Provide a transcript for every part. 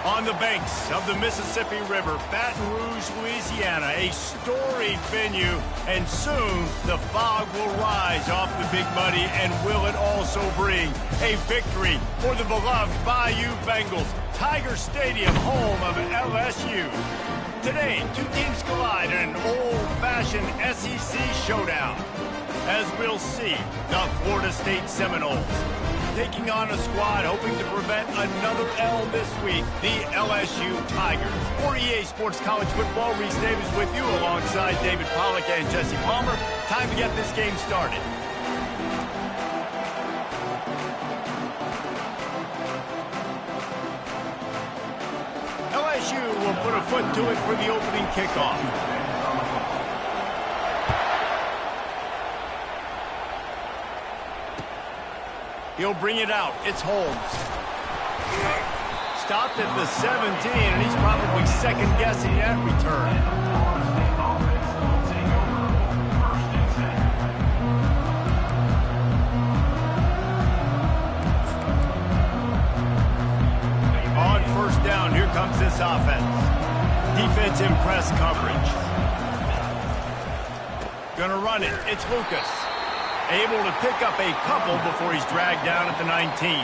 On the banks of the Mississippi River, Baton Rouge, Louisiana, a storied venue, and soon the fog will rise off the Big Muddy, and will it also bring a victory for the beloved Bayou Bengals, Tiger Stadium, home of LSU. Today, two teams collide in an old-fashioned SEC showdown, as we'll see the Florida State Seminoles taking on a squad hoping to prevent another L this week, the LSU Tigers. For EA Sports College Football, Reese Davis with you alongside David Pollack and Jesse Palmer. Time to get this game started. LSU will put a foot to it for the opening kickoff. He'll bring it out. It's Holmes. Stopped at the 17, and he's probably second-guessing that return. On first down, here comes this offense. Defense in press coverage. Gonna run it. It's Lucas. Able to pick up a couple before he's dragged down at the 19.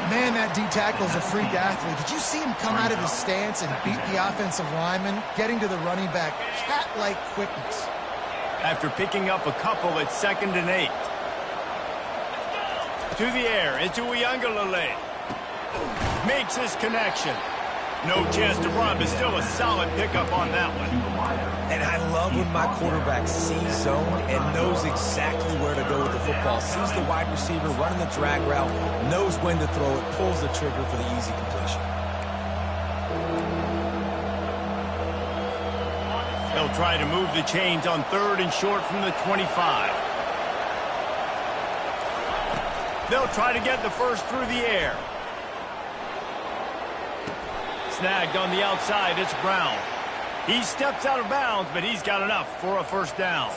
Man, that D-tackle's a freak athlete. Did you see him come out of his stance and beat the offensive lineman, getting to the running back? Cat-like quickness. After picking up a couple, it's 2nd and 8. To the air, into Uiagalelei. Makes his connection. No chance to run, but still a solid pickup on that one. And I love when my quarterback sees zone and knows exactly where to go with the football. Sees the wide receiver running the drag route, knows when to throw it, pulls the trigger for the easy completion. They'll try to move the chains on 3rd and short from the 25. They'll try to get the first through the air. Snagged on the outside, it's Brown. He steps out of bounds, but he's got enough for a first down.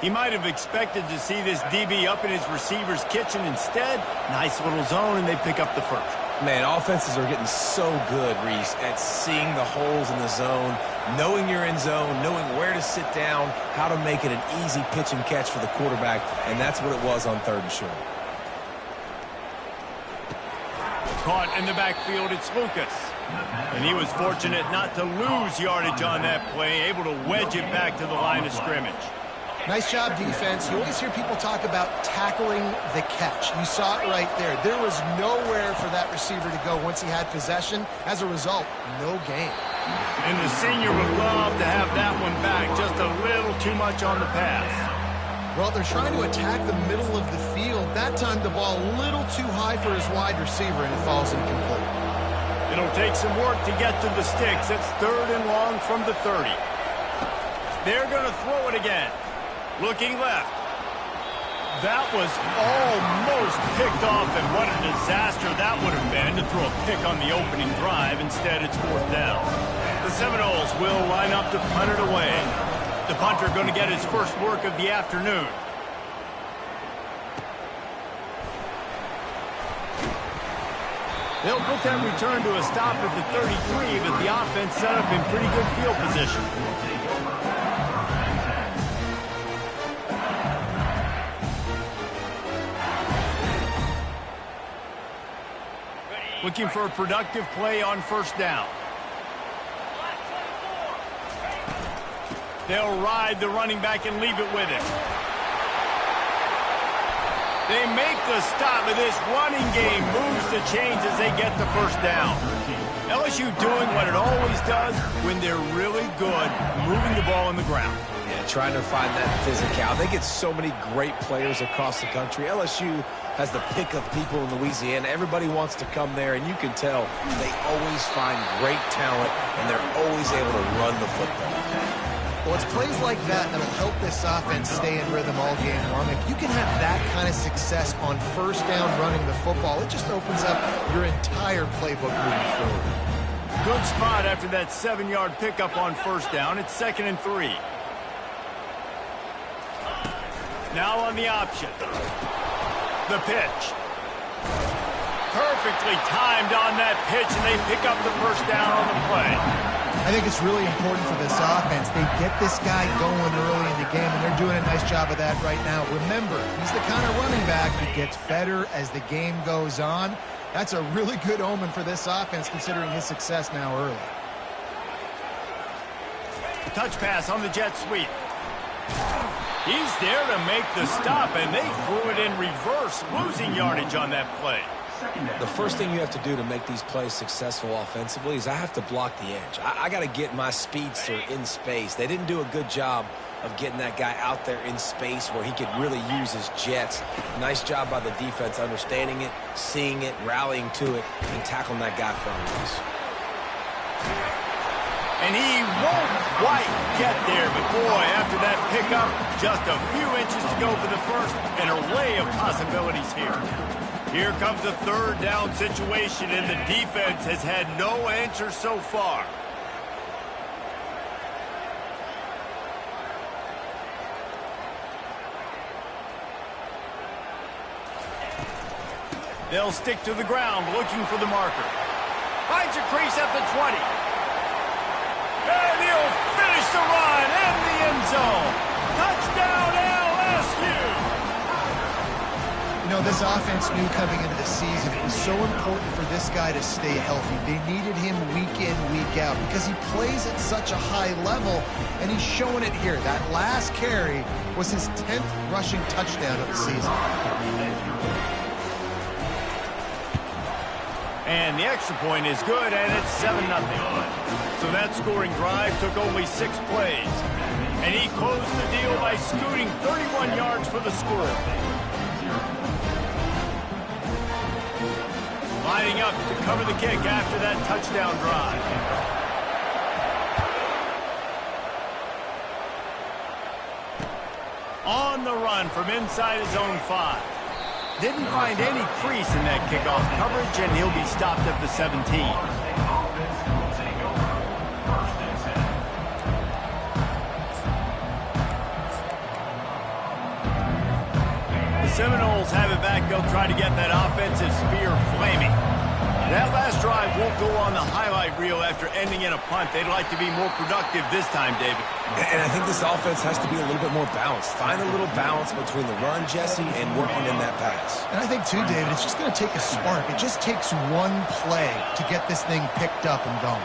He might have expected to see this DB up in his receiver's kitchen. Instead, nice little zone, and they pick up the first. Man, offenses are getting so good, Reese, at seeing the holes in the zone, knowing you're in zone, knowing where to sit down, how to make it an easy pitch and catch for the quarterback, and that's what it was on 3rd and short. Caught in the backfield, it's Lucas. And he was fortunate not to lose yardage on that play, able to wedge it back to the line of scrimmage. Nice job, defense. You always hear people talk about tackling the catch. You saw it right there. There was nowhere for that receiver to go once he had possession. As a result, no gain. And the senior would love to have that one back. Just a little too much on the pass. Well, they're trying to attack the middle of the field. That time, the ball a little too high for his wide receiver, and it falls incomplete. It'll take some work to get to the sticks. It's 3rd and long from the 30. They're going to throw it again. Looking left. That was almost picked off, and what a disaster that would have been to throw a pick on the opening drive. Instead, it's 4th down. The Seminoles will line up to punt it away. The punter going to get his first work of the afternoon. They'll put that return to a stop at the 33, but the offense set up in pretty good field position. Looking for a productive play on first down. They'll ride the running back and leave it with him. They make the stop, but this running game moves the chains as they get the first down. LSU doing what it always does when they're really good, moving the ball on the ground. Yeah, trying to find that physicality. They get so many great players across the country. LSU has the pick of people in Louisiana. Everybody wants to come there, and you can tell they always find great talent, and they're always able to run the football. Well, it's plays like that that'll help this offense stay in rhythm all game long. If you can have that kind of success on first down running the football, it just opens up your entire playbook moving forward. Good spot after that 7-yard pickup on first down. It's 2nd and 3. Now on the option. The pitch. Perfect perfectly timed on that pitch, and they pick up the first down on the play. I think it's really important for this offense. They get this guy going early in the game, and they're doing a nice job of that right now. Remember, he's the kind of running back who gets better as the game goes on. That's a really good omen for this offense, considering his success now early. Touch pass on the jet sweep. He's there to make the stop, and they threw it in reverse, losing yardage on that play. The first thing you have to do to make these plays successful offensively is I have to block the edge. I got to get my speedster in space. They didn't do a good job of getting that guy out there in space where he could really use his jets. Nice job by the defense understanding it, seeing it, rallying to it, and tackling that guy for a loss. And he won't quite get there, but boy, after that pickup, just a few inches to go for the first, an array of possibilities here. Here comes a third down situation, and the defense has had no answer so far. They'll stick to the ground, looking for the marker. Finds a crease at the 20. And he'll finish the run in the end zone. Touchdown, LSU! You know, this offense knew coming into the season it was so important for this guy to stay healthy. They needed him week in, week out because he plays at such a high level, and he's showing it here. That last carry was his 10th rushing touchdown of the season. And the extra point is good, and it's 7-0. So that scoring drive took only 6 plays. And he closed the deal by scooting 31 yards for the score. Lining up to cover the kick after that touchdown drive. On the run from inside his own 5. Didn't find any crease in that kickoff coverage, and he'll be stopped at the 17. The Seminoles have it back. They'll try to get that offensive spear flaming. That last drive won't go on the highlight reel after ending in a punt. They'd like to be more productive this time, David. And I think this offense has to be a little bit more balanced. Find a little balance between the run, Jesse, and working in that pass. And I think, too, David, it's just going to take a spark. It just takes one play to get this thing picked up and going.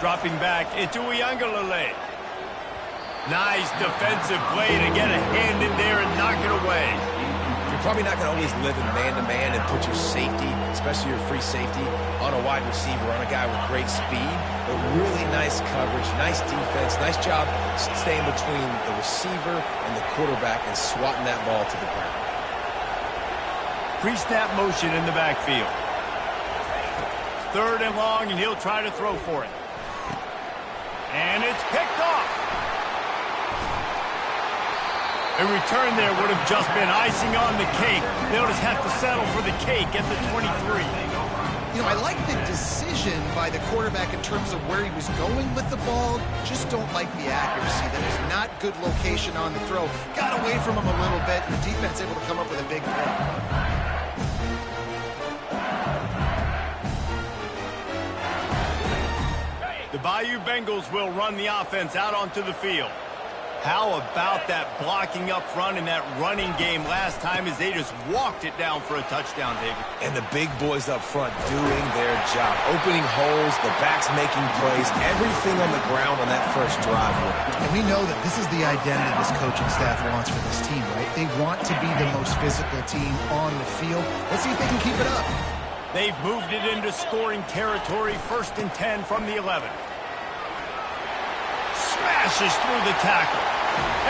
Dropping back into Uiagalelei. Nice defensive play to get a hand in there and knock it away. You're probably not going to always live in man-to-man and put your safety, especially your free safety, on a wide receiver, on a guy with great speed, but really nice coverage, nice defense, nice job staying between the receiver and the quarterback and swatting that ball to the ground. Pre-snap motion in the backfield. 3rd and long, and he'll try to throw for it. And it's picked off. A return there would have just been icing on the cake. They'll just have to settle for the cake at the 23. You know, I like the decision by the quarterback in terms of where he was going with the ball. Just don't like the accuracy. That was not good location on the throw. Got away from him a little bit. The defense able to come up with a big play. The Bayou Bengals will run the offense out onto the field. How about that blocking up front and that running game last time as they just walked it down for a touchdown, David? And the big boys up front doing their job. Opening holes, the backs making plays, everything on the ground on that first drive. And we know that this is the identity this coaching staff wants for this team, right? They want to be the most physical team on the field. Let's see if they can keep it up. They've moved it into scoring territory, 1st and 10 from the 11. Smashes through the tackle.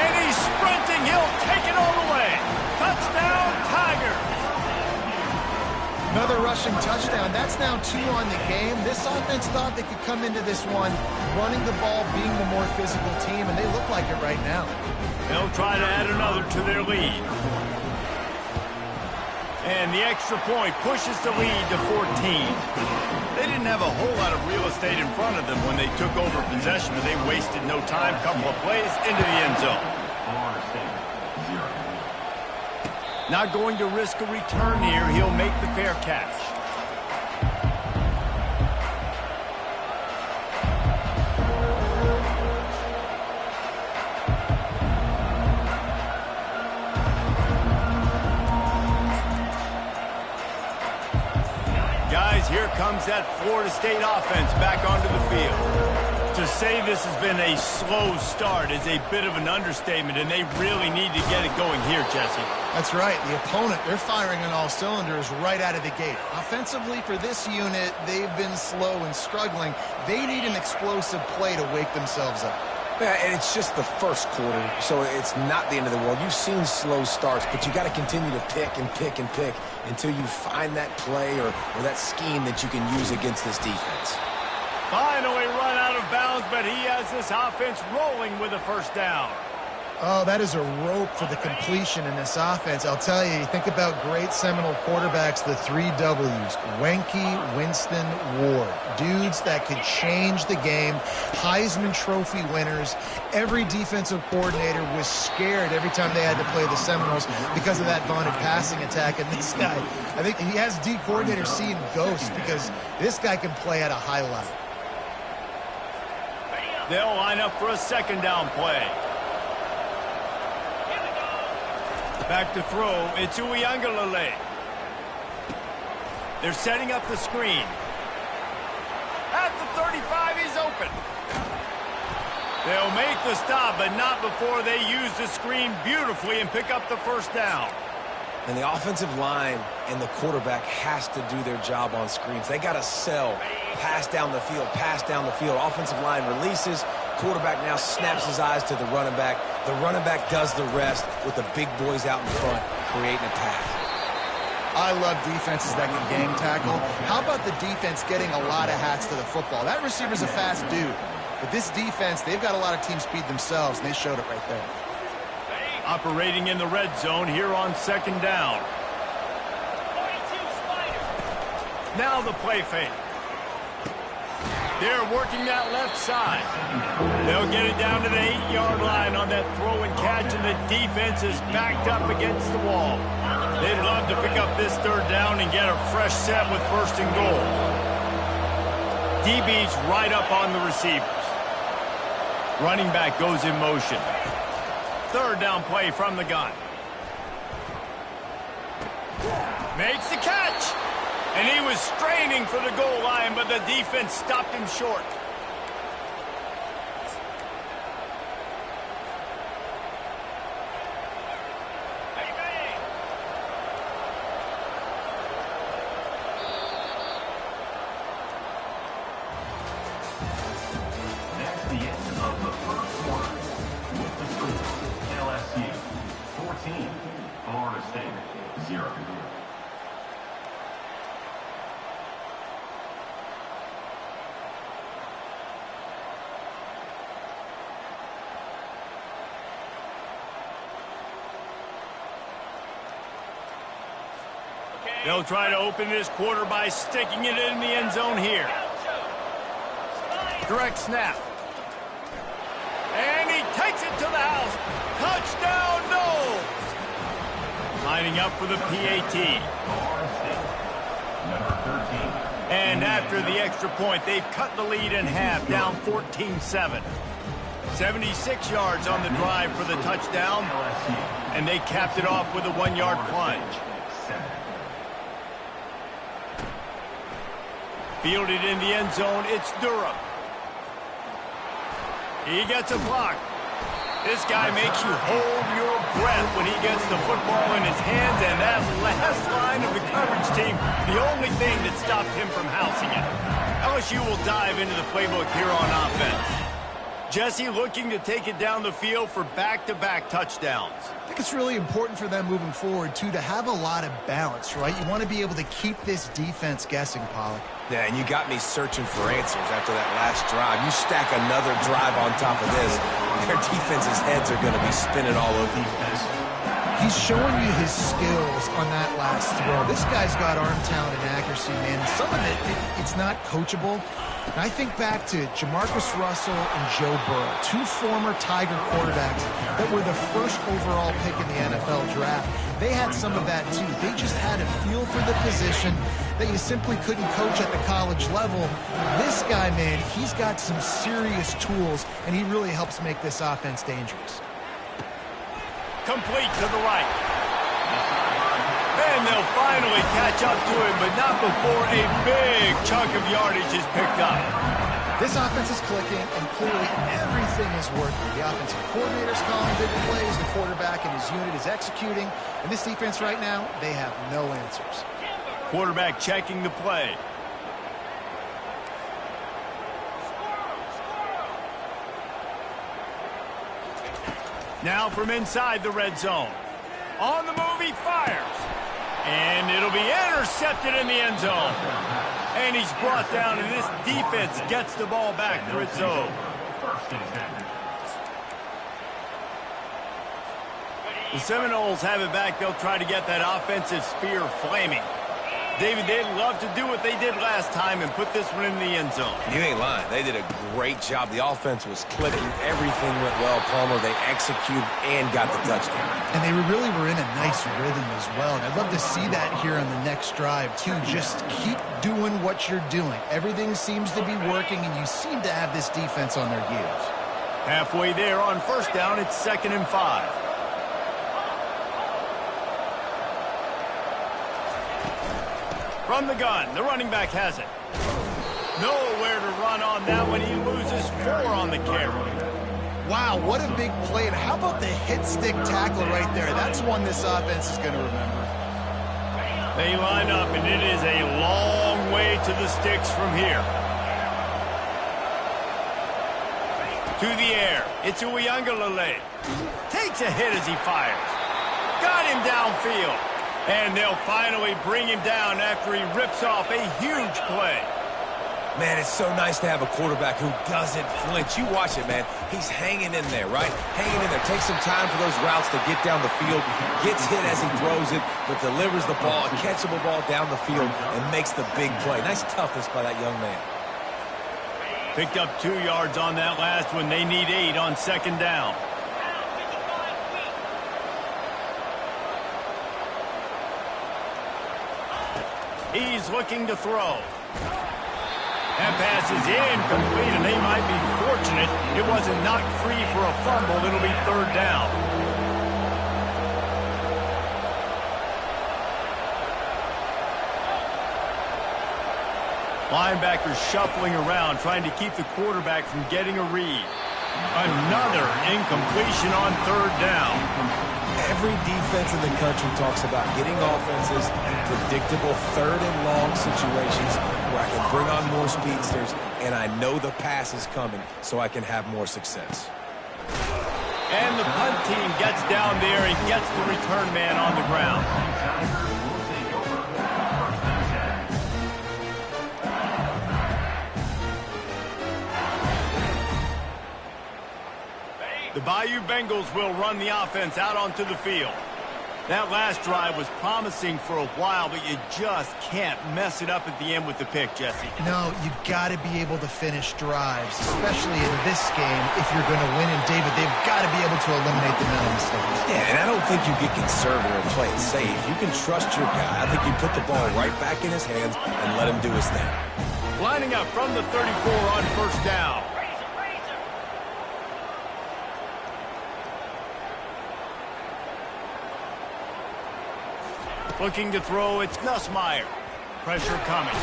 And he's sprinting. He'll take it all the way. Touchdown, Tiger. Another rushing touchdown. That's now 2 on the game. This offense thought they could come into this one running the ball, being the more physical team, and they look like it right now. They'll try to add another to their lead. And the extra point pushes the lead to 14. They didn't have a whole lot of real estate in front of them when they took over possession, but they wasted no time. Couple of plays into the end zone. Not going to risk a return here. He'll make the fair catch. Guys, here comes that Florida State offense back onto the field. To say this has been a slow start is a bit of an understatement, and they really need to get it going here, Jesse. That's right. The opponent, they're firing on all cylinders right out of the gate. Offensively, for this unit, they've been slow and struggling. They need an explosive play to wake themselves up. Yeah, and it's just the first quarter, so it's not the end of the world. You've seen slow starts, but you got to continue to pick and pick and pick until you find that play or that scheme that you can use against this defense. Finally run out of bounds, but he has this offense rolling with a first down. Oh, that is a rope for the completion in this offense. I'll tell you, think about great Seminole quarterbacks, the 3 W's, Wenke, Winston, Ward. Dudes that could change the game, Heisman Trophy winners. Every defensive coordinator was scared every time they had to play the Seminoles because of that vaunted passing attack. And this guy, I think he has D coordinator seeing ghosts because this guy can play at a high level. They'll line up for a second down play. Back to throw. It's Uiagalelei. They're setting up the screen. At the 35, he's open. They'll make the stop, but not before they use the screen beautifully and pick up the first down. And the offensive line and the quarterback has to do their job on screens. They got to sell. Pass down the field, pass down the field. Offensive line releases. Quarterback now snaps his eyes to the running back. The running back does the rest with the big boys out in front, creating a pass. I love defenses that can game tackle. How about the defense getting a lot of hats to the football? That receiver's a fast dude. But this defense, they've got a lot of team speed themselves, and they showed it right there. Operating in the red zone here on second down. Now the play fake. They're working that left side. They'll get it down to the 8-yard line on that throw and catch, and the defense is backed up against the wall. They'd love to pick up this third down and get a fresh set with first and goal. DB's right up on the receivers. Running back goes in motion. Third down play from the gun. Makes the catch. And he was straining for the goal line, but the defense stopped him short. That's the end of the first quarter. With the score, LSU 14, Florida State 0. They'll try to open this quarter by sticking it in the end zone here. Direct snap. And he takes it to the house. Touchdown, no! Lining up for the PAT. And after the extra point, they've cut the lead in half, down 14-7. 76 yards on the drive for the touchdown. And they capped it off with a 1-yard plunge. Fielded in the end zone, it's Durham. He gets a block. This guy makes you hold your breath when he gets the football in his hands, and that last line of the coverage team, the only thing that stopped him from housing it. LSU will dive into the playbook here on offense. Jesse looking to take it down the field for back-to-back touchdowns. I think it's really important for them moving forward, too, to have a lot of balance, right? You want to be able to keep this defense guessing, Pollock. Yeah, and you got me searching for answers after that last drive. You stack another drive on top of this, their defense's heads are going to be spinning all over the place. He's showing you his skills on that last throw. This guy's got arm talent and accuracy, man. Some of it's not coachable. And I think back to Jamarcus Russell and Joe Burrow, two former Tiger quarterbacks that were the first overall pick in the NFL draft. They had some of that too. They just had a feel for the position that you simply couldn't coach at the college level. This guy, man, he's got some serious tools, and he really helps make this offense dangerous. Complete to the right. And they'll finally catch up to him, but not before a big chunk of yardage is picked up. This offense is clicking, and clearly everything is working. The offensive coordinator's calling big plays, the quarterback and his unit is executing, and this defense right now, they have no answers. Quarterback checking the play. Now from inside the red zone. On the move, he fires. And it'll be intercepted in the end zone. And he's brought down, and this defense gets the ball back to its own. The Seminoles have it back. They'll try to get that offensive spear flaming. David, they'd love to do what they did last time and put this one in the end zone. You ain't lying. They did a great job. The offense was clicking. Everything went well, Palmer. They executed and got the touchdown. And they really were in a nice rhythm as well. And I'd love to see that here on the next drive, too. Just keep doing what you're doing. Everything seems to be working, and you seem to have this defense on their heels. Halfway there on first down, it's 2nd and 5. From the gun, the running back has it. Nowhere to run on that one. He loses 4 on the carry. Wow, what a big play. And how about the hit stick tackle right there? That's one this offense is going to remember. They line up, and it is a long way to the sticks from here. To the air. It's Uiagalelei. Takes a hit as he fires. Got him downfield. And they'll finally bring him down after he rips off a huge play. Man, it's so nice to have a quarterback who doesn't flinch. You watch it, man. He's hanging in there, right? Hanging in there. Takes some time for those routes to get down the field. Gets hit as he throws it, but delivers the ball, a catchable ball down the field, and makes the big play. Nice toughness by that young man. Picked up 2 yards on that last one. They need 8 on 2nd down. He's looking to throw. That pass is incomplete, and they might be fortunate it wasn't knocked free for a fumble. It'll be 3rd down. Linebackers shuffling around, trying to keep the quarterback from getting a read. Another incompletion on 3rd down. Every defense in the country talks about getting offenses in predictable 3rd and long situations where I can bring on more speedsters, and I know the pass is coming, so I can have more success. And the punt team gets down there and gets the return man on the ground. The Bayou Bengals will run the offense out onto the field. That last drive was promising for a while, but you just can't mess it up at the end with the pick, Jesse. No, you've got to be able to finish drives, especially in this game. If you're going to win, and David, they've got to be able to eliminate the mental mistakes. Yeah, and I don't think you get conservative or play it safe. You can trust your guy. I think you put the ball right back in his hands and let him do his thing. Lining up from the 34 on first down. Looking to throw, it's Nussmeier. Pressure coming.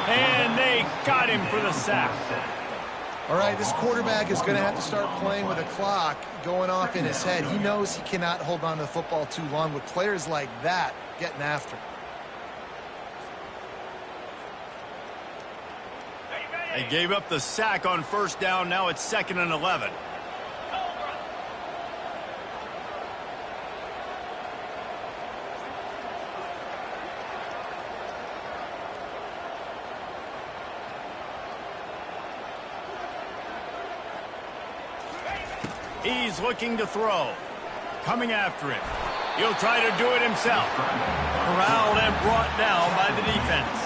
And they got him for the sack. All right, this quarterback is going to have to start playing with a clock going off in his head. He knows he cannot hold on to the football too long with players like that getting after him. They gave up the sack on first down. Now it's 2nd and 11. He's looking to throw. Coming after it. He'll try to do it himself. Corralled and brought down by the defense.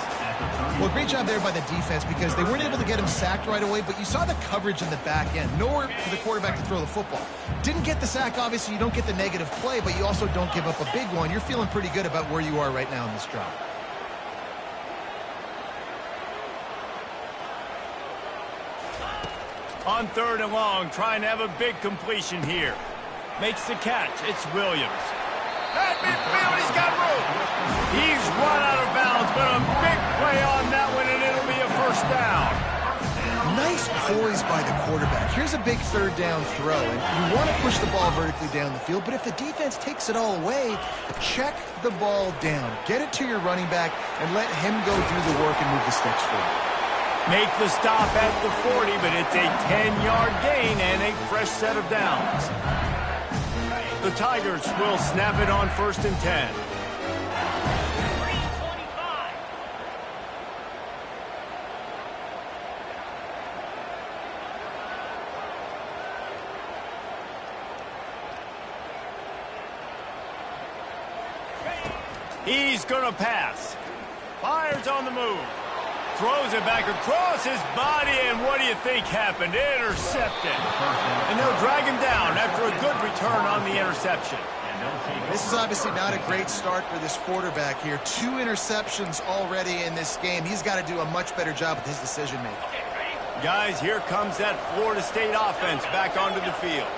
Well, great job there by the defense because they weren't able to get him sacked right away, but you saw the coverage in the back end. Nowhere for the quarterback to throw the football. Didn't get the sack, obviously. You don't get the negative play, but you also don't give up a big one. You're feeling pretty good about where you are right now in this drive. On 3rd and long, trying to have a big completion here. Makes the catch. It's Williams. At midfield, he's got room. He's run out of bounds, but a big play on that one, and it'll be a first down. Nice poise by the quarterback. Here's a big 3rd down throw, and you want to push the ball vertically down the field, but if the defense takes it all away, check the ball down. Get it to your running back and let him go do the work and move the sticks for you. Make the stop at the 40, but it's a 10-yard gain and a fresh set of downs. The Tigers will snap it on 1st and 10. He's going to pass. Fires on the move. Throws it back across his body, and what do you think happened? Intercepted. And they'll drag him down after a good return on the interception. This is obviously not a great start for this quarterback here. 2 interceptions already in this game. He's got to do a much better job with his decision-making. Guys, here comes that Florida State offense back onto the field.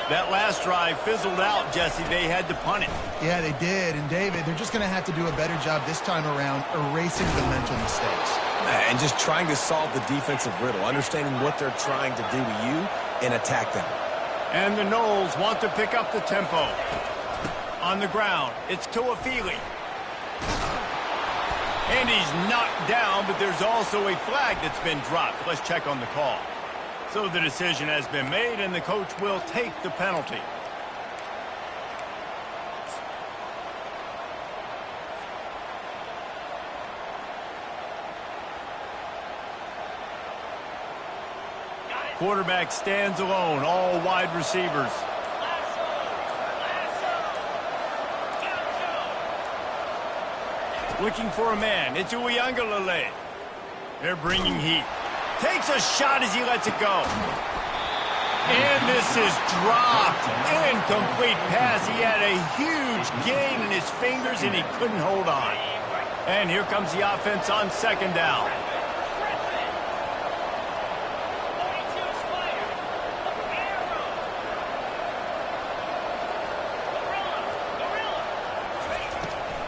That last drive fizzled out, Jesse. They had to punt it. Yeah, they did. And, David, they're just going to have to do a better job this time around erasing the mental mistakes. And just trying to solve the defensive riddle, understanding what they're trying to do to you and attack them. And the Noles want to pick up the tempo. On the ground, it's Tuafili. And he's knocked down, but there's also a flag that's been dropped. Let's check on the call. So the decision has been made, and the coach will take the penalty. Quarterback stands alone, all wide receivers. Looking for a man. It's Uiagalelei. They're bringing heat. Takes a shot as he lets it go. And this is dropped. Incomplete pass. He had a huge gain in his fingers, and he couldn't hold on. And here comes the offense on 2nd down.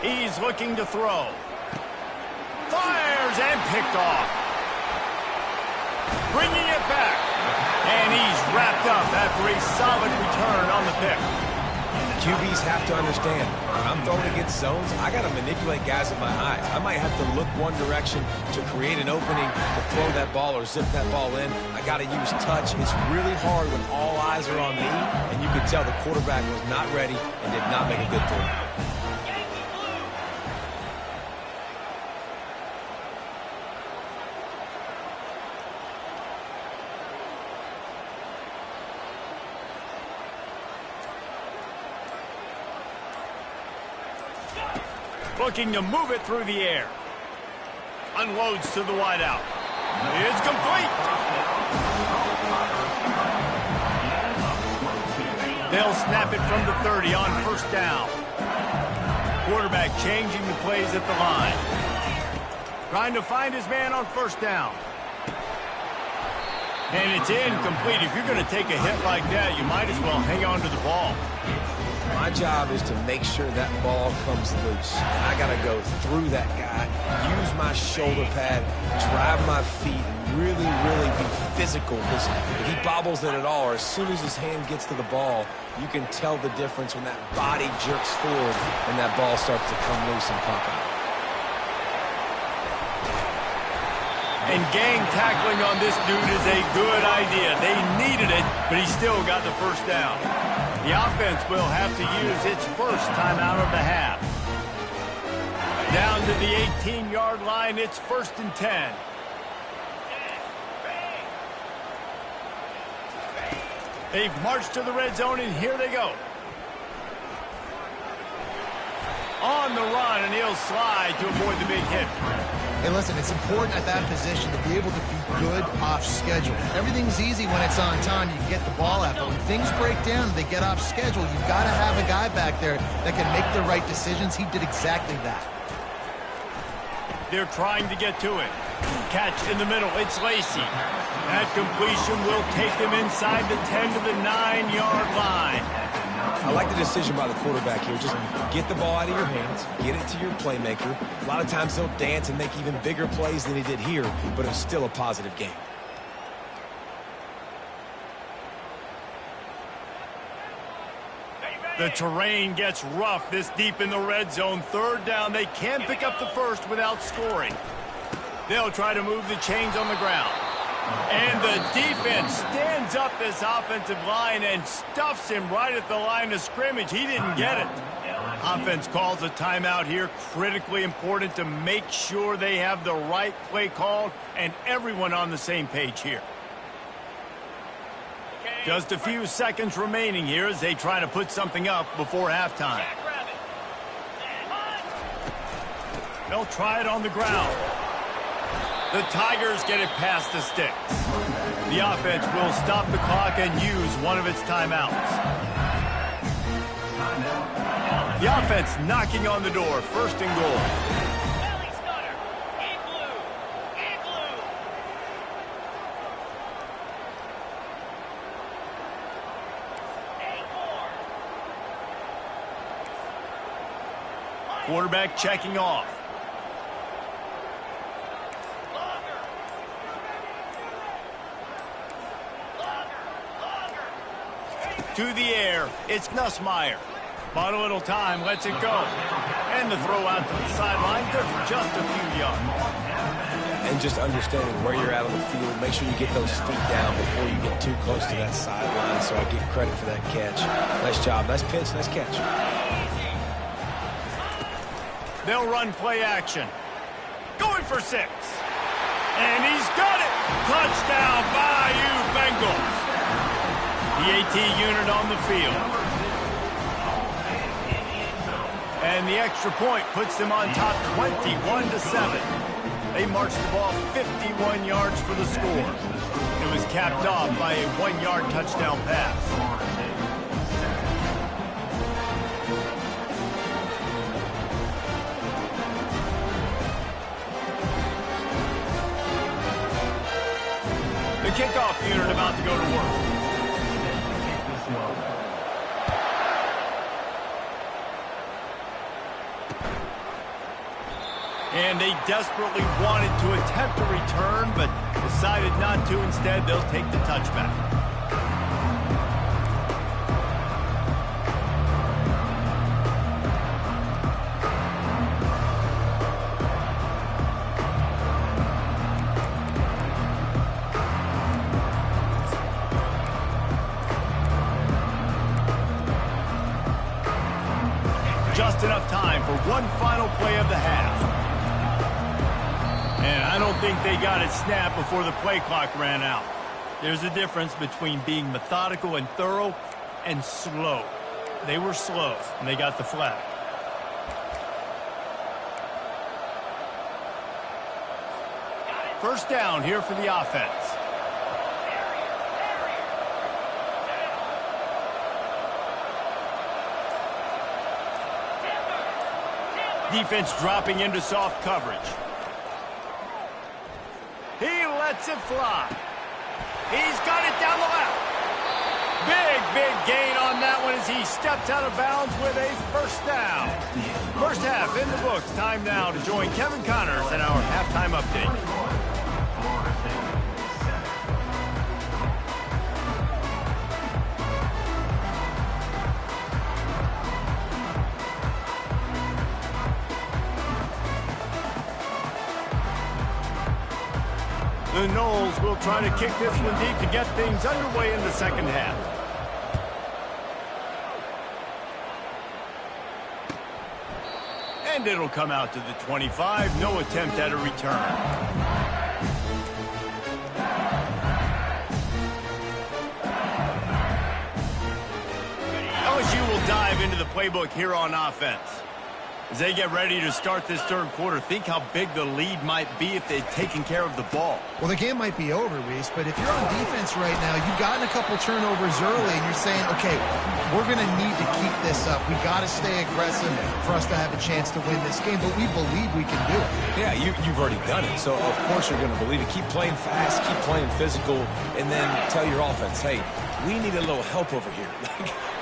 He's looking to throw. Fires and picked off. Bringing it back. And he's wrapped up after a solid return on the pick. QBs have to understand, when I'm throwing against zones, I got to manipulate guys with my eyes. I might have to look one direction to create an opening to throw that ball or zip that ball in. I got to use touch. It's really hard when all eyes are on me, and you could tell the quarterback was not ready and did not make a good throw. Looking to move it through the air. Unloads to the wideout. It's complete. They'll snap it from the 30 on 1st down. Quarterback changing the plays at the line. Trying to find his man on 1st down. And it's incomplete. If you're going to take a hit like that, you might as well hang on to the ball. My job is to make sure that ball comes loose. And I got to go through that guy, use my shoulder pad, drive my feet, and really, really be physical. Because if he bobbles it at all, or as soon as his hand gets to the ball, you can tell the difference when that body jerks forward and that ball starts to come loose and pop out. And gang tackling on this dude is a good idea. They needed it, but he still got the 1st down. The offense will have to use its first timeout of the half. Down to the 18-yard line, it's 1st and 10. They've marched to the red zone, and here they go. on the run, and he'll slide to avoid the big hit. Hey, listen, it's important at that position to be able to be good off schedule. Everything's easy when it's on time. You can get the ball out, but when things break down, they get off schedule. You've got to have a guy back there that can make the right decisions. He did exactly that. They're trying to get to it. Catch in the middle. It's Lacey. That completion will take them inside the 10 to the 9-yard line. I like the decision by the quarterback here. Just get the ball out of your hands, get it to your playmaker. A lot of times he'll dance and make even bigger plays than he did here, but it was still a positive game. The terrain gets rough this deep in the red zone. Third down. They can pick up the first without scoring. They'll try to move the chains on the ground. And the defense stands up this offensive line and stuffs him right at the line of scrimmage. He didn't get it. Offense calls a timeout here. Critically important to make sure they have the right play called and everyone on the same page here. Just a few seconds remaining here as they try to put something up before halftime. They'll try it on the ground. The Tigers get it past the sticks. The offense will stop the clock and use one of its timeouts. The offense knocking on the door. First and goal. Quarterback checking off. To the air, it's Nussmeier. Bought a little time, lets it go. And the throw out to the sideline, just a few yards. And just understanding where you're at on the field, make sure you get those feet down before you get too close to that sideline, so I get credit for that catch. Nice job, nice pitch, nice catch. They'll run play action. Going for 6. And he's got it. Touchdown, Bayou Bengals. The AT unit on the field. And the extra point puts them on top 21-7. They marched the ball 51 yards for the score. It was capped off by a 1-yard touchdown pass. The kickoff unit about to go to work. And they desperately wanted to attempt a return, but decided not to. Instead, they'll take the touchback. Just enough time for one final play of the half. And I don't think they got it snapped before the play clock ran out. There's a difference between being methodical and thorough and slow. They were slow, and they got the flag. First down here for the offense. Defense dropping into soft coverage. He lets it fly. He's got it down the left. Big gain on that one as he steps out of bounds with a first down. First half in the books. Time now to join Kevin Connors in our halftime update. The Noles will try to kick this one deep to get things underway in the second half. And it'll come out to the 25. No attempt at a return. LSU will dive into the playbook here on offense. As they get ready to start this third quarter, think how big the lead might be if they'd taken care of the ball. Well, the game might be over, Reese, but if you're on defense right now, you've gotten a couple turnovers early, and you're saying, okay, we're going to need to keep this up. We got to stay aggressive for us to have a chance to win this game, but we believe we can do it. Yeah, you've already done it, so of course you're going to believe it. Keep playing fast, keep playing physical, and then tell your offense, hey, we need a little help over here.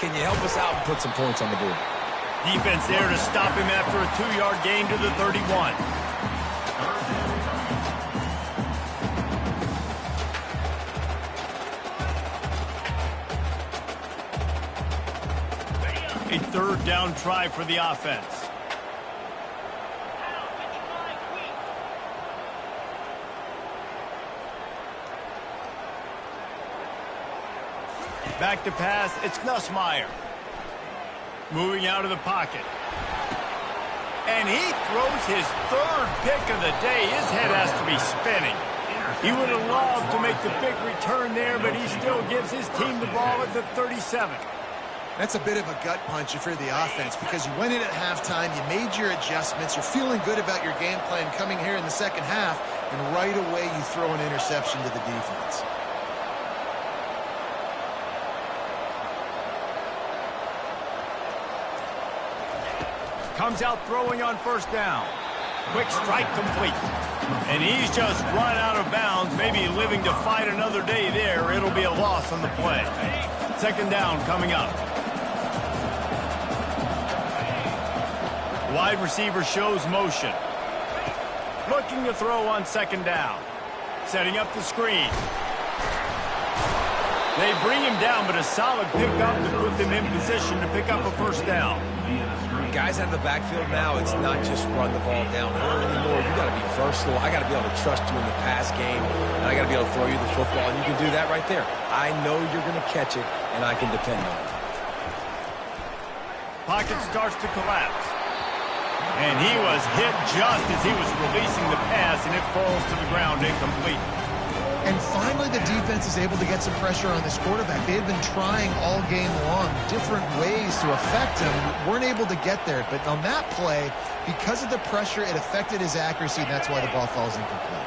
Can you help us out and put some points on the board? Defense there to stop him after a 2-yard gain to the 31. A third down try for the offense. Back to pass, it's Nussmeier. Moving out of the pocket. And he throws his third pick of the day. His head has to be spinning. He would have loved to make the big return there, but he still gives his team the ball at the 37. That's a bit of a gut punch if you're the offense, because you went in at halftime, you made your adjustments, you're feeling good about your game plan coming here in the second half, and right away you throw an interception to the defense. Comes out throwing on first down. Quick strike complete. And he's just run out of bounds, maybe living to fight another day there. It'll be a loss on the play. Second down coming up. Wide receiver shows motion. Looking to throw on second down. Setting up the screen. They bring him down, but a solid pickup to put them in position to pick up a first down. Guys out of the backfield now, it's not just run the ball downhill anymore. You got to be versatile. I got to be able to trust you in the pass game, and I got to be able to throw you the football, and you can do that right there. I know you're going to catch it, and I can depend on it. Pocket starts to collapse. And he was hit just as he was releasing the pass, and it falls to the ground incomplete. And finally, the defense is able to get some pressure on this quarterback. They had been trying all game long different ways to affect him. Weren't able to get there. But on that play, because of the pressure, it affected his accuracy, and that's why the ball falls incomplete.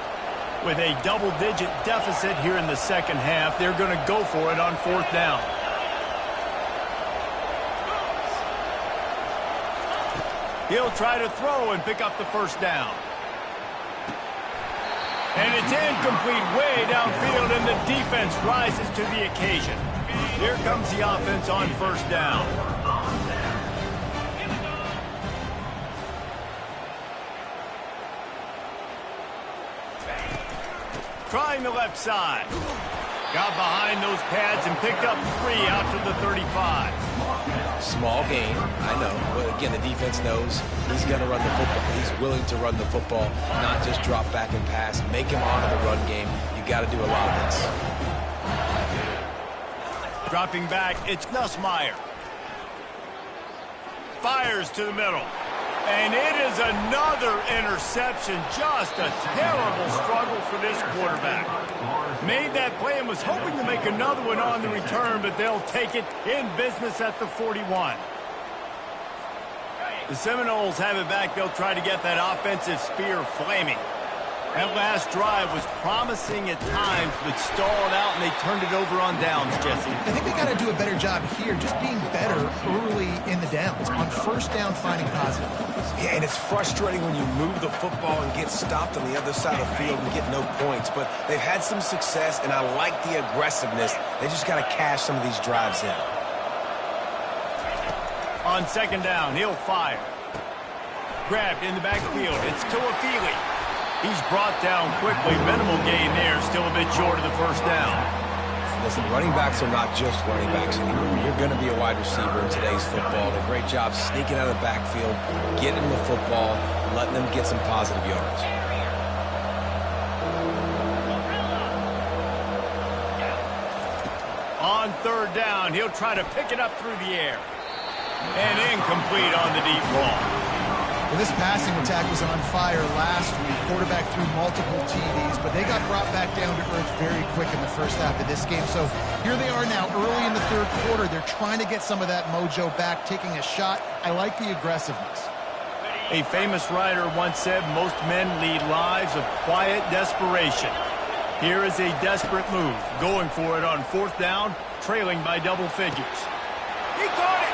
With a double-digit deficit here in the second half, they're going to go for it on fourth down. He'll try to throw and pick up the first down. And it's incomplete way downfield, and the defense rises to the occasion. Here comes the offense on first down. Trying the left side. Got behind those pads and picked up 3 out to the 35. Small gain, I know. But again, the defense knows he's going to run the football. He's willing to run the football, not just drop back and pass. Make him honor the run game. You got to do a lot of this. Dropping back, it's Nussmeier. Fires to the middle. And it is another interception. Just a terrible struggle for this quarterback. Made that play and was hoping to make another one on the return, but they'll take it in business at the 41. The Seminoles have it back. They'll try to get that offensive spear flaming. That last drive was promising at times, but stalled out, and they turned it over on downs, Jesse. I think they got to do a better job here, just being better early in the downs. On first down, finding positive. Yeah, and it's frustrating when you move the football and get stopped on the other side of the field and get no points. But they've had some success, and I like the aggressiveness. They just got to cash some of these drives in. On second down, he'll fire. Grabbed in the backfield. It's Tuafili. He's brought down quickly. Minimal gain there. Still a bit short of the first down. Listen, running backs are not just running backs anymore. You're going to be a wide receiver in today's football. A great job sneaking out of the backfield, getting the football, letting them get some positive yards. On third down, he'll try to pick it up through the air. And incomplete on the deep ball. Well, this passing attack was on fire last week. Quarterback threw multiple TDs, but they got brought back down to earth very quick in the first half of this game. So here they are now early in the third quarter. They're trying to get some of that mojo back, taking a shot. I like the aggressiveness. A famous writer once said most men lead lives of quiet desperation. Here is a desperate move, going for it on 4th down, trailing by double figures. He caught it!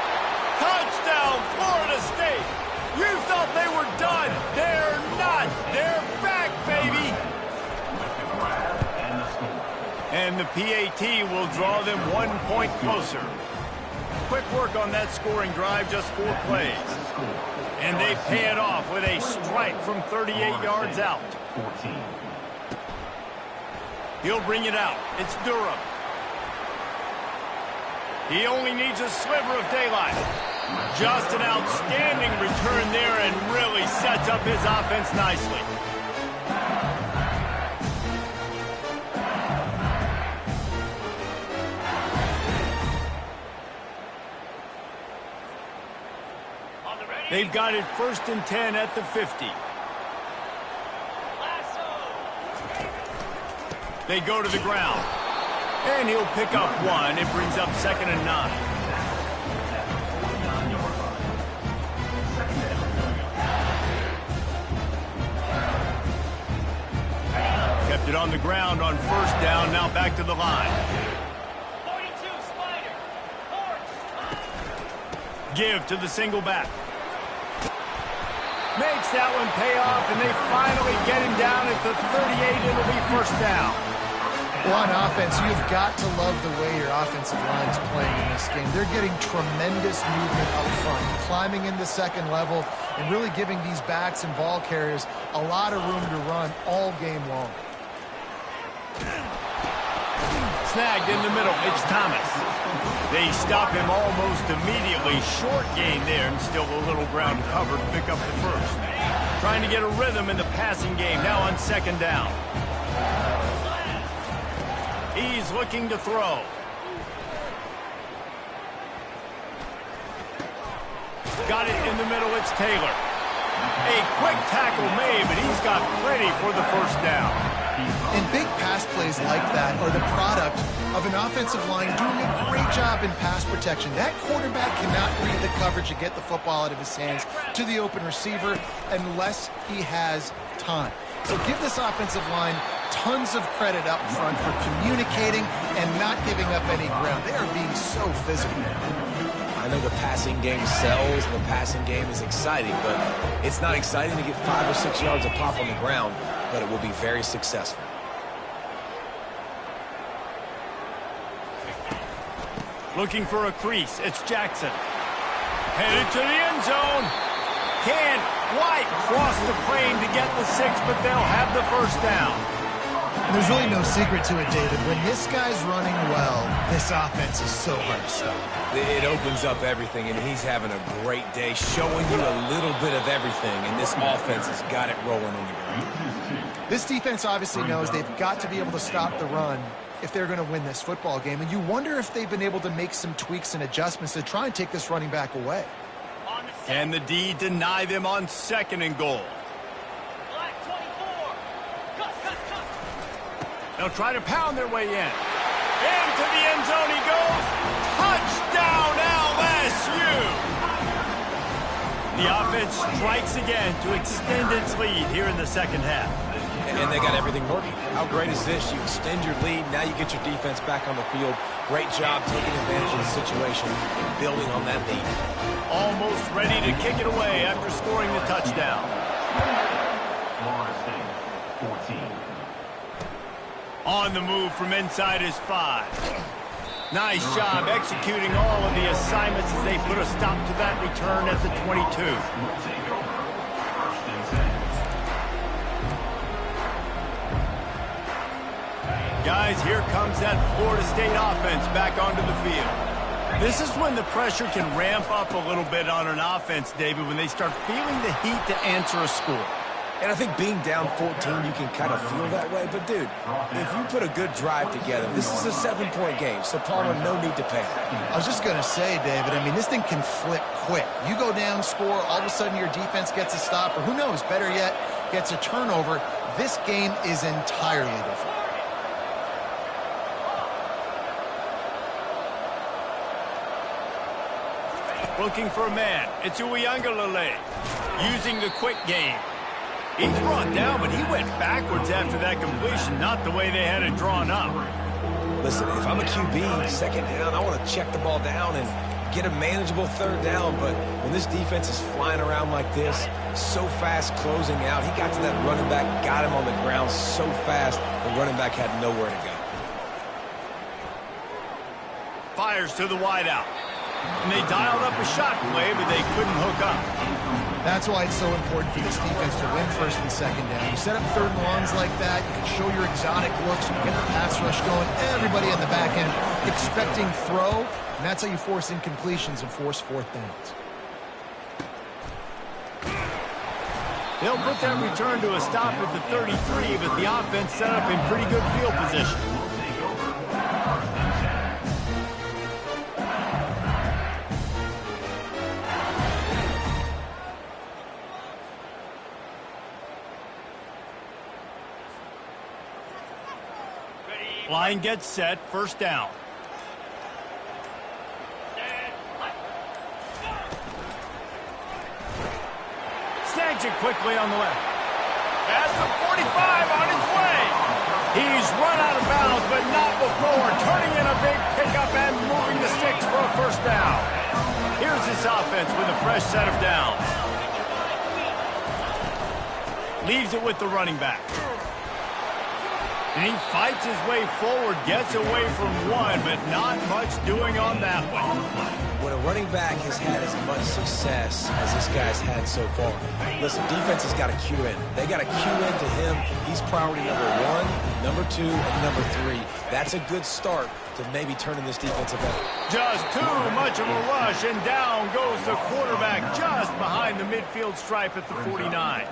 Touchdown, Florida State! You thought they were done. They're not. They're back, baby! And the PAT will draw them 1 point closer. Quick work on that scoring drive, just 4 plays. And they pay it off with a strike from 38 yards out. He'll bring it out. It's Durham. He only needs a sliver of daylight. Just an outstanding return there and really sets up his offense nicely. They've got it 1st and 10 at the 50. They go to the ground. And he'll pick up 1. It brings up 2nd and 9. Kept it on the ground on 1st down. Now back to the line. 42, Spider. Give to the single back. Makes that one pay off, and they finally get him down at the 38. It'll be 1st down. Well, on offense, you've got to love the way your offensive line is playing in this game. They're getting tremendous movement up front, climbing in the 2nd level, and really giving these backs and ball carriers a lot of room to run all game long. Snagged in the middle. It's Thomas. They stop him almost immediately. Short gain there, and still a little ground cover to pick up the 1st. Trying to get a rhythm in the passing game. Now on 2nd down. He's looking to throw. Got it in the middle. It's Taylor. A quick tackle made, but he's got plenty for the 1st down. And big pass plays like that are the product of an offensive line doing a great job in pass protection. That quarterback cannot read the coverage and get the football out of his hands to the open receiver unless he has time. So give this offensive line tons of credit up front for communicating and not giving up any ground. They are being so physical. I know the passing game sells, and the passing game is exciting, but it's not exciting to get 5 or 6 yards of pop on the ground, but it will be very successful. Looking for a crease. It's Jackson. Headed to the end zone. Can't quite cross the plane to get the 6, but they'll have the 1st down. There's really no secret to it, David. When this guy's running well, this offense is so hard to stop. It opens up everything, and he's having a great day, showing you a little bit of everything, and this offense has got it rolling on the ground. This defense obviously knows they've got to be able to stop the run if they're going to win this football game, and you wonder if they've been able to make some tweaks and adjustments to try and take this running back away. Can the D deny them on 2nd and goal? They'll try to pound their way in. Into the end zone he goes. Touchdown, LSU! The offense strikes again to extend its lead here in the 2nd half. And they got everything working. How great is this? You extend your lead, now you get your defense back on the field. Great job taking advantage of the situation and building on that lead. Almost ready to kick it away after scoring the touchdown. Florida State, 14. On the move from inside his 5. Nice job executing all of the assignments as they put a stop to that return at the 22. Guys, here comes that Florida State offense back onto the field. This is when the pressure can ramp up a little bit on an offense, David, when they start feeling the heat to answer a score. And I think being down 14, you can kind of feel that way. But, dude, if you put a good drive together, this is a 7-point game, so Palmer, no need to panic. I was just going to say, David, I mean, this thing can flip quick. You go down, score, all of a sudden your defense gets a stop, or who knows, better yet, gets a turnover. This game is entirely different. Looking for a man. It's Uiagalelei. Using the quick game. He's brought down, but he went backwards after that completion, not the way they had it drawn up. Listen, if I'm a QB, second down, I want to check the ball down and get a manageable third down. But when this defense is flying around like this, so fast closing out, he got to that running back, got him on the ground so fast, the running back had nowhere to go. Fires to the wideout. And they dialed up a shot play, but they couldn't hook up. That's why it's so important for this defense to win first and second down. You set up third and longs like that, you can show your exotic looks, you can get the pass rush going, everybody in the back end expecting throw, and that's how you force incompletions and force fourth downs. They'll put that return to a stop at the 33, but the offense set up in pretty good field position. Line gets set, first down. Snags it quickly on the left. Has the 45 on his way. He's run out of bounds, but not before. Turning in a big pickup and moving the sticks for a first down. Here's this offense with a fresh set of downs. Leaves it with the running back. And he fights his way forward, gets away from one, but not much doing on that one. When a running back has had as much success as this guy's had so far, listen, defense has got to cue in. They got to cue in to him. He's priority number 1, number 2, and number 3. That's a good start to maybe turning this defensive effort. Just too much of a rush, and down goes the quarterback just behind the midfield stripe at the 49.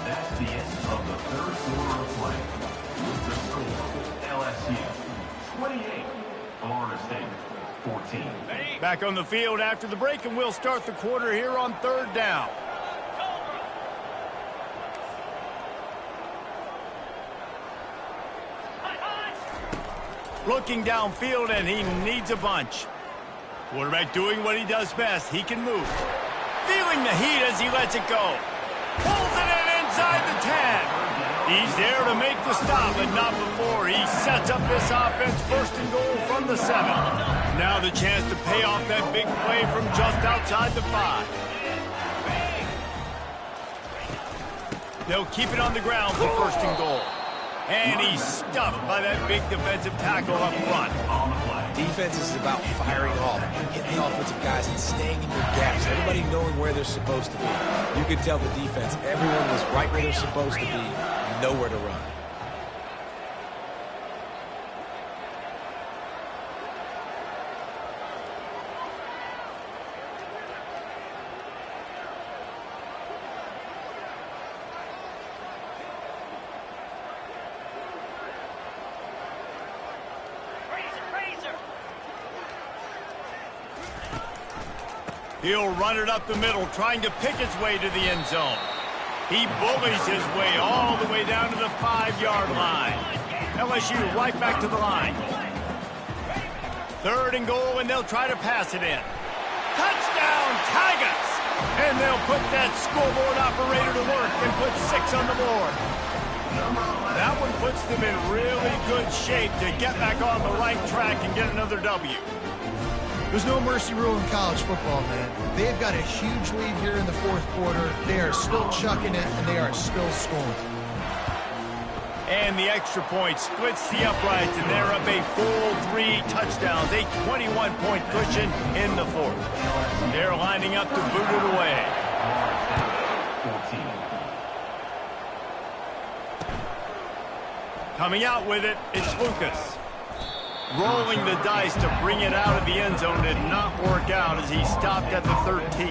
That's the end of the third quarter of play. With the score, LSU 28, Florida State 14. Back on the field after the break, and we'll start the quarter here on third down. Looking downfield, and he needs a bunch. Quarterback doing what he does best. He can move. Feeling the heat as he lets it go. Pulls it in inside the 10. He's there to make the stop, but not before. He sets up this offense first and goal from the 7. Now the chance to pay off that big play from just outside the 5. They'll keep it on the ground for first and goal. And he's stuffed by that big defensive tackle up front. Defense is about firing off, hitting the offensive guys, and staying in your gaps. Everybody knowing where they're supposed to be. You can tell the defense, everyone was right where they're supposed to be, nowhere to run. He'll run it up the middle, trying to pick its way to the end zone. He bullies his way all the way down to the 5-yard line. LSU right back to the line. Third and goal, and they'll try to pass it in. Touchdown, Tigers! And they'll put that scoreboard operator to work and put 6 on the board. That one puts them in really good shape to get back on the right track and get another W. There's no mercy rule in college football, man. They've got a huge lead here in the fourth quarter. They are still chucking it, and they are still scoring. And the extra point splits the uprights, and they're up a full 3 touchdowns, a 21-point cushion in the fourth. They're lining up to boot it away. Coming out with it, it's Lucas. Rolling the dice to bring it out of the end zone did not work out as he stopped at the 13.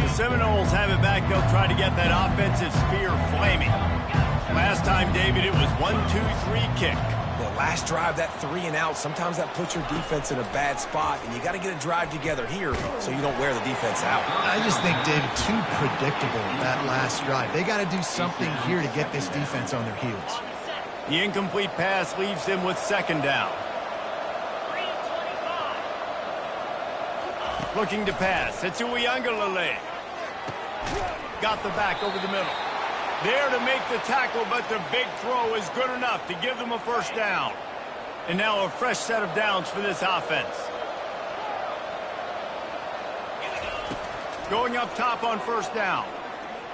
The Seminoles have it back. They'll try to get that offensive spear flaming. Last time, David, it was 1-2-3 kick. The last drive, that 3 and out, sometimes that puts your defense in a bad spot, and you got to get a drive together here so you don't wear the defense out. I just think, David, too predictable that last drive. They got to do something here to get this defense on their heels. The incomplete pass leaves them with second down. Looking to pass. It's Uiagalelei. Got the back over the middle. There to make the tackle, but the big throw is good enough to give them a first down. And now a fresh set of downs for this offense. Going up top on first down.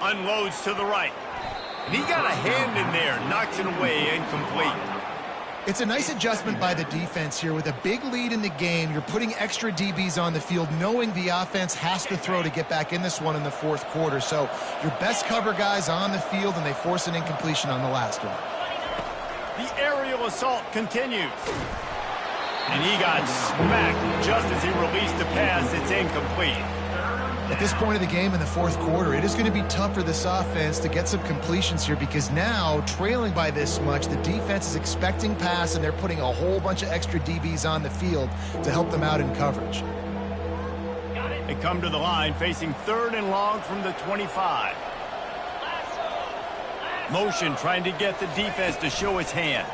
Unloads to the right. And he got a hand in there. Knocks it away, incomplete. It's a nice adjustment by the defense here. With a big lead in the game, you're putting extra DBs on the field, knowing the offense has to throw to get back in this one in the fourth quarter. So your best cover guys on the field, and they force an incompletion on the last one. The aerial assault continues. And he got smacked just as he released the pass. It's incomplete. At this point of the game in the fourth quarter, it is going to be tough for this offense to get some completions here, because now, trailing by this much, the defense is expecting pass, and they're putting a whole bunch of extra DBs on the field to help them out in coverage. They come to the line facing 3rd and long from the 25. Motion trying to get the defense to show its hand.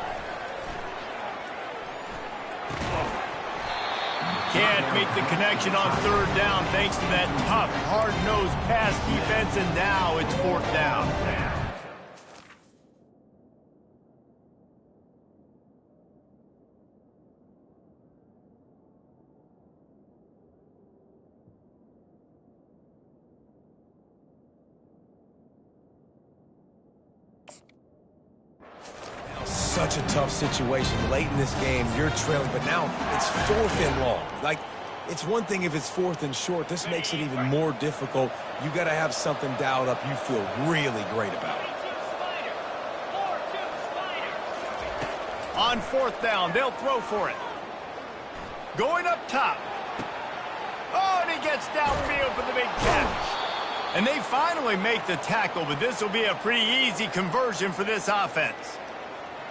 Can't make the connection on 3rd down thanks to that tough, hard-nosed pass defense, and now it's 4th down. Such a tough situation late in this game. You're trailing, but now it's 4th and long. Like, it's one thing if it's 4th and short. This makes it even more difficult. You got to have something dialed up you feel really great about. On 4th down, they'll throw for it. Going up top. Oh, and he gets downfield for the big catch. And they finally make the tackle, but this will be a pretty easy conversion for this offense.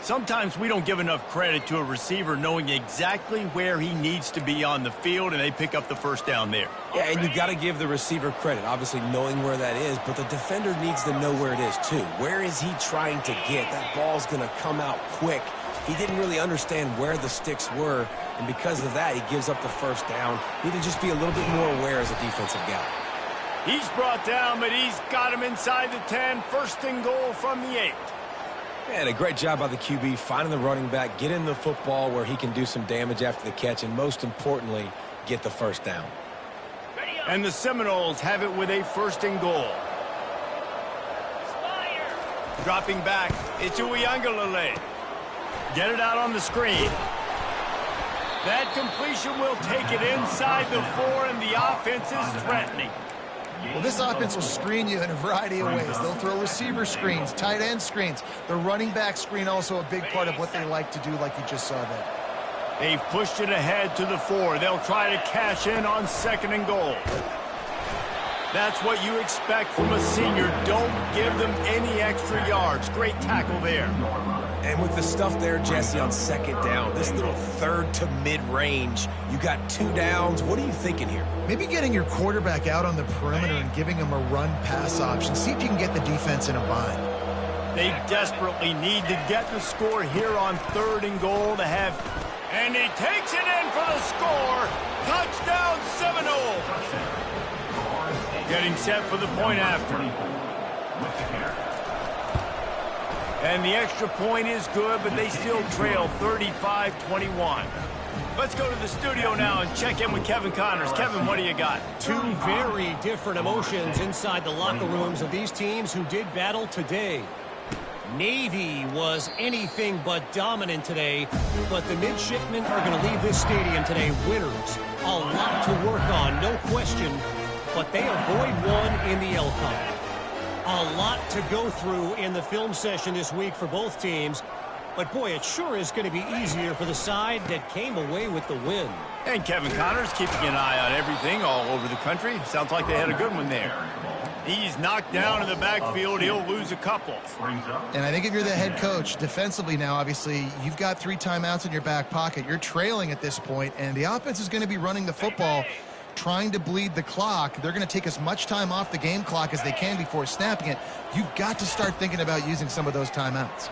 Sometimes we don't give enough credit to a receiver knowing exactly where he needs to be on the field, and they pick up the first down there. Yeah, and you got to give the receiver credit, obviously knowing where that is, but the defender needs to know where it is too. Where is he trying to get? That ball's going to come out quick. He didn't really understand where the sticks were, and because of that, he gives up the first down. Need to just be a little bit more aware as a defensive guy. He's brought down, but he's got him inside the 10. 1st and goal from the 8. And a great job by the QB finding the running back, getting the football where he can do some damage after the catch, and most importantly, get the first down. And the Seminoles have it with a 1st and goal. Dropping back, it's Uiagalelei. Get it out on the screen. That completion will take it inside the 4, and the offense is threatening. Well, this offense will screen you in a variety of ways. They'll throw receiver screens, tight end screens. The running back screen also a big part of what they like to do, like you just saw there. They've pushed it ahead to the 4. They'll try to cash in on 2nd and goal. That's what you expect from a senior. Don't give them any extra yards. Great tackle there. And with the stuff there, Jesse, on 2nd down, this little 3rd to mid-range, you got 2 downs. What are you thinking here? Maybe getting your quarterback out on the perimeter and giving him a run-pass option. See if you can get the defense in a bind. They desperately need to get the score here on 3rd and goal to have... And he takes it in for the score. Touchdown, Seminoles. Getting set for the point after. And the extra point is good, but they still trail 35-21. Let's go to the studio now and check in with Kevin Connors. Kevin, what do you got? 2 very different emotions inside the locker rooms of these teams who did battle today. Navy was anything but dominant today, but the midshipmen are going to leave this stadium today winners. A lot to work on, no question, but they avoid one in the LCON. A lot to go through in the film session this week for both teams. But, boy, it sure is going to be easier for the side that came away with the win. And Kevin Connors keeping an eye on everything all over the country. Sounds like they had a good one there. He's knocked down in the backfield. He'll lose a couple. And I think if you're the head coach, defensively now, obviously, you've got 3 timeouts in your back pocket. You're trailing at this point, and the offense is going to be running the football, trying to bleed the clock. They're going to take as much time off the game clock as they can before snapping it. You've got to start thinking about using some of those timeouts.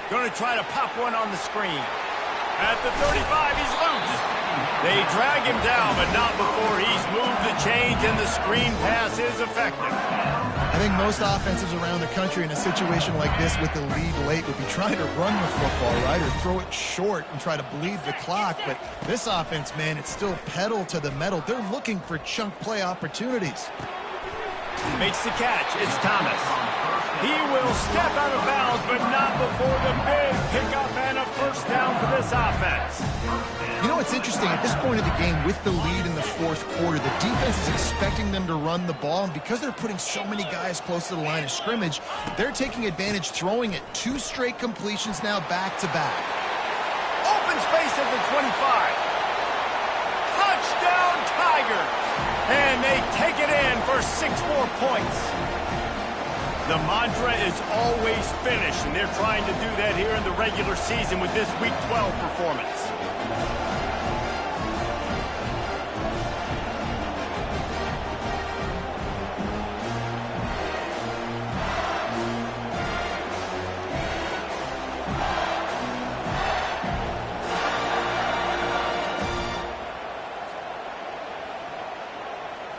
Going to try to pop one on the screen. At the 35, he's loose. They drag him down, but not before he's moved the chains, and the screen pass is effective. I think most offenses around the country in a situation like this with the lead late would be trying to run the football, right, or throw it short and try to bleed the clock. But this offense, man, it's still pedal to the metal. They're looking for chunk play opportunities. Makes the catch. It's Thomas. He will step out of bounds, but not before the big pickup and a first down for this offense. You know, it's interesting. At this point of the game, with the lead in the fourth quarter, the defense is expecting them to run the ball, and because they're putting so many guys close to the line of scrimmage, they're taking advantage, throwing it 2 straight completions now back-to-back. Open space at the 25. Touchdown, Tigers! And they take it in for 6 more points. The mantra is always finish, and they're trying to do that here in the regular season with this Week 12 performance.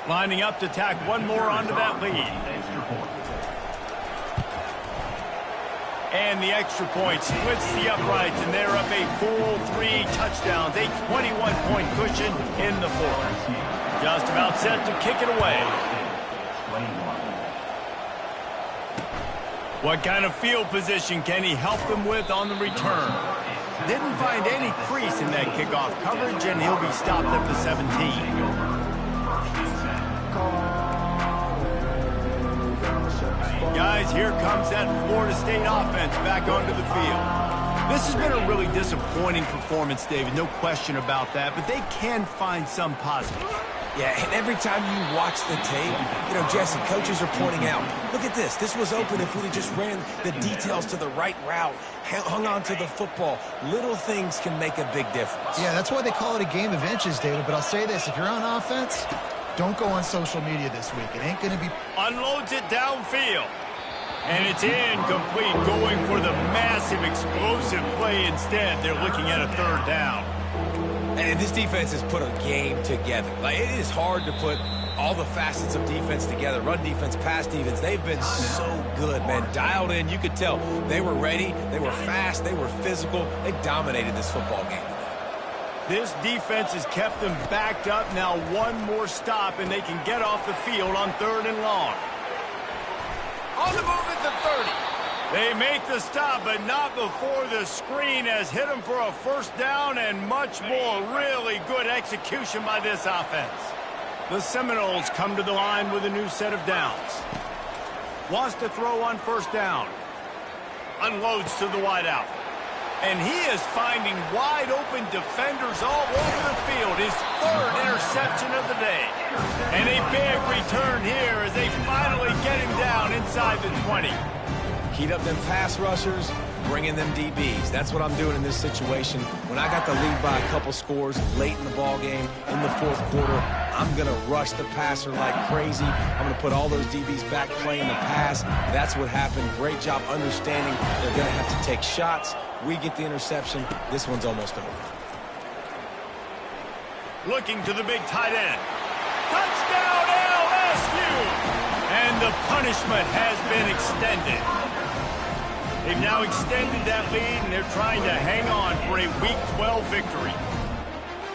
Lining up to tack one more onto that lead. And the extra point splits the uprights, and they're up a full 3 touchdowns, a 21-point cushion in the fourth. Just about set to kick it away. What kind of field position can he help them with on the return? Didn't find any crease in that kickoff coverage, and he'll be stopped at the 17. Guys, here comes that Florida State offense back onto the field. This has been a really disappointing performance, David, no question about that, but they can find some positive. Yeah, and every time you watch the tape, you know, Jesse, coaches are pointing out, look at this. This was open if we just ran the details to the right route, hung on to the football. Little things can make a big difference. Yeah, that's why they call it a game of inches, David, but I'll say this. If you're on offense, don't go on social media this week. It ain't going to be... Unloads it downfield. And it's incomplete, going for the massive explosive play instead. They're looking at a 3rd down. And this defense has put a game together. Like, it is hard to put all the facets of defense together. Run defense, pass defense. They've been so good, man. Dialed in. You could tell they were ready. They were fast. They were physical. They dominated this football game. This defense has kept them backed up. Now one more stop, and they can get off the field on 3rd and long. On the move at the 30. They make the stop, but not before the screen has hit them for a first down and much more. Really good execution by this offense. The Seminoles come to the line with a new set of downs. Wants to throw on 1st down. Unloads to the wideout. And he is finding wide-open defenders all over the field. His 3rd interception of the day. And a big return here as they finally get him down inside the 20. Heat up them pass rushers, bring in them DBs. That's what I'm doing in this situation. When I got the lead by a couple scores late in the ball game, in the 4th quarter, I'm going to rush the passer like crazy. I'm going to put all those DBs back playing the pass. That's what happened. Great job understanding they're going to have to take shots. We get the interception. This one's almost over. Looking to the big tight end. Touchdown, LSU! And the punishment has been extended. They've now extended that lead, and they're trying to hang on for a Week 12 victory.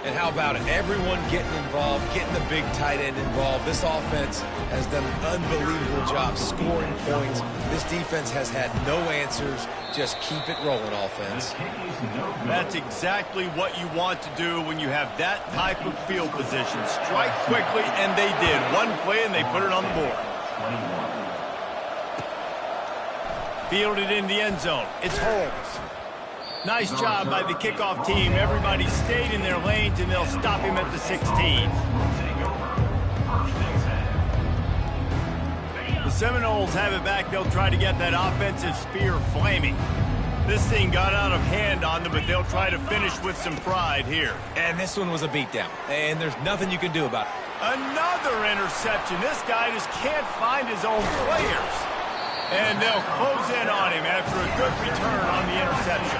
And how about it? Everyone getting involved, getting the big tight end involved. This offense has done an unbelievable job scoring points. This defense has had no answers. Just keep it rolling, offense. That's exactly what you want to do when you have that type of field position. Strike quickly, and they did. One play, and they put it on the board. Fielded in the end zone. It's Holmes. Nice job by the kickoff team. Everybody stayed in their lanes, and they'll stop him at the 16. Seminoles have it back. They'll try to get that offensive spear flaming. This thing got out of hand on them, but they'll try to finish with some pride here. And this one was a beatdown, and there's nothing you can do about it. Another interception. This guy just can't find his own players. And they'll close in on him after a good return on the interception.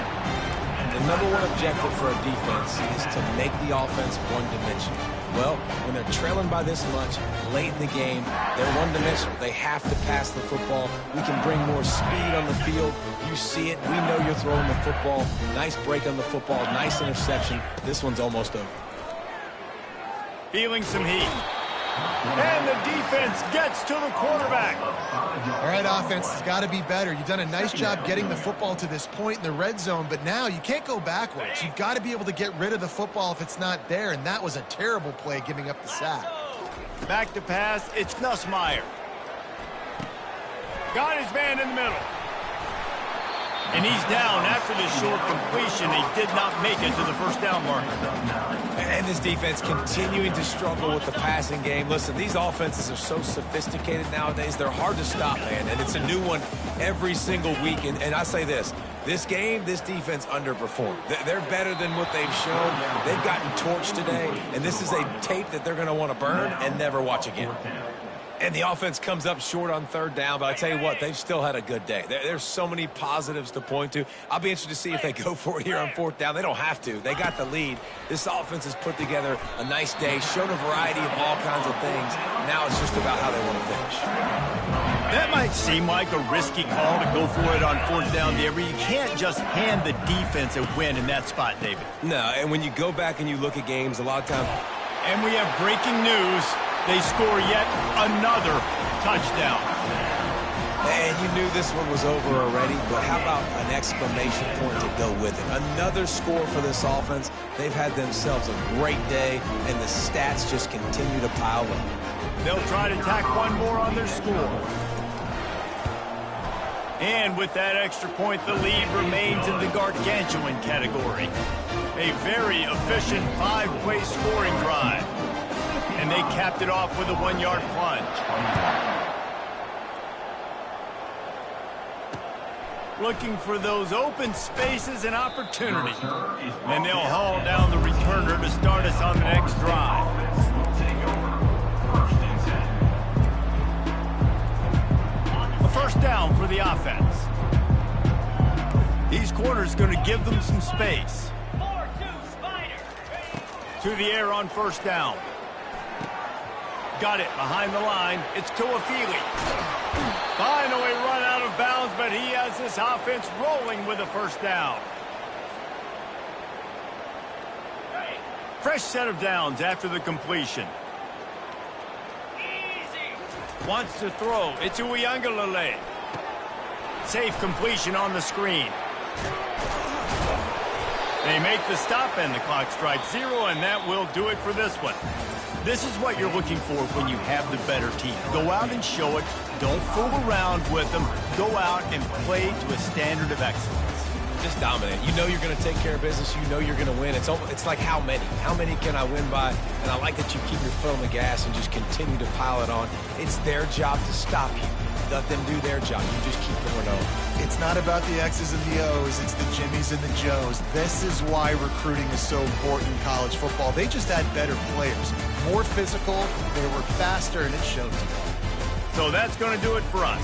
The number one objective for a defense is to make the offense one-dimensional. Well, when they're trailing by this much late in the game, they're one-dimensional. They have to pass the football. We can bring more speed on the field. You see it. We know you're throwing the football. Nice break on the football. Nice interception. This one's almost over. Feeling some heat. And the defense gets to the quarterback. All right, offense has got to be better. You've done a nice job getting the football to this point in the red zone, but now you can't go backwards. You've got to be able to get rid of the football if it's not there, and that was a terrible play giving up the sack. Back to pass, it's Nussmeier. Got his man in the middle. And he's down after this short completion. He did not make it to the first down marker. And this defense continuing to struggle with the passing game. Listen, these offenses are so sophisticated nowadays. They're hard to stop, man. And it's a new one every single week. And I say this game, this defense underperformed. They're better than what they've shown. They've gotten torched today. And this is a tape that they're going to want to burn and never watch again. And the offense comes up short on third down, but I tell you what, they've still had a good day. There's so many positives to point to. I'll be interested to see if they go for it here on fourth down. They don't have to. They got the lead. This offense has put together a nice day, shown a variety of all kinds of things. Now it's just about how they want to finish. That might seem like a risky call to go for it on fourth down there, but you can't just hand the defense a win in that spot, David. No, and when you go back and you look at games, a lot of times. And we have breaking news. They score yet another touchdown. And you knew this one was over already, but how about an exclamation point to go with it? Another score for this offense. They've had themselves a great day, and the stats just continue to pile up. They'll try to tack one more on their score. And with that extra point, the lead remains in the gargantuan category. A very efficient 5-play scoring drive. And they capped it off with a 1-yard plunge. Looking for those open spaces and opportunity. And they'll haul down the returner to start us on the next drive. A first down for the offense. These corners going to give them some space. To the air on first down. Got it behind the line. It's Tuafili. Finally run out of bounds, but he has this offense rolling with a first down. Fresh set of downs after the completion. Wants to throw. It's Uiagalelei. Safe completion on the screen. They make the stop, and the clock strikes 0, and that will do it for this one. This is what you're looking for when you have the better team. Go out and show it. Don't fool around with them. Go out and play to a standard of excellence. Just dominate. You know you're going to take care of business. You know you're going to win. It's like how many? How many can I win by? And I like that you keep your foot on the gas and just continue to pile it on. It's their job to stop you. Let them do their job. You just keep going on. It's not about the X's and the O's. It's the Jimmies and the Joes. This is why recruiting is so important in college football. They just had better players. More physical, they were faster, and it showed today. So that's going to do it for us.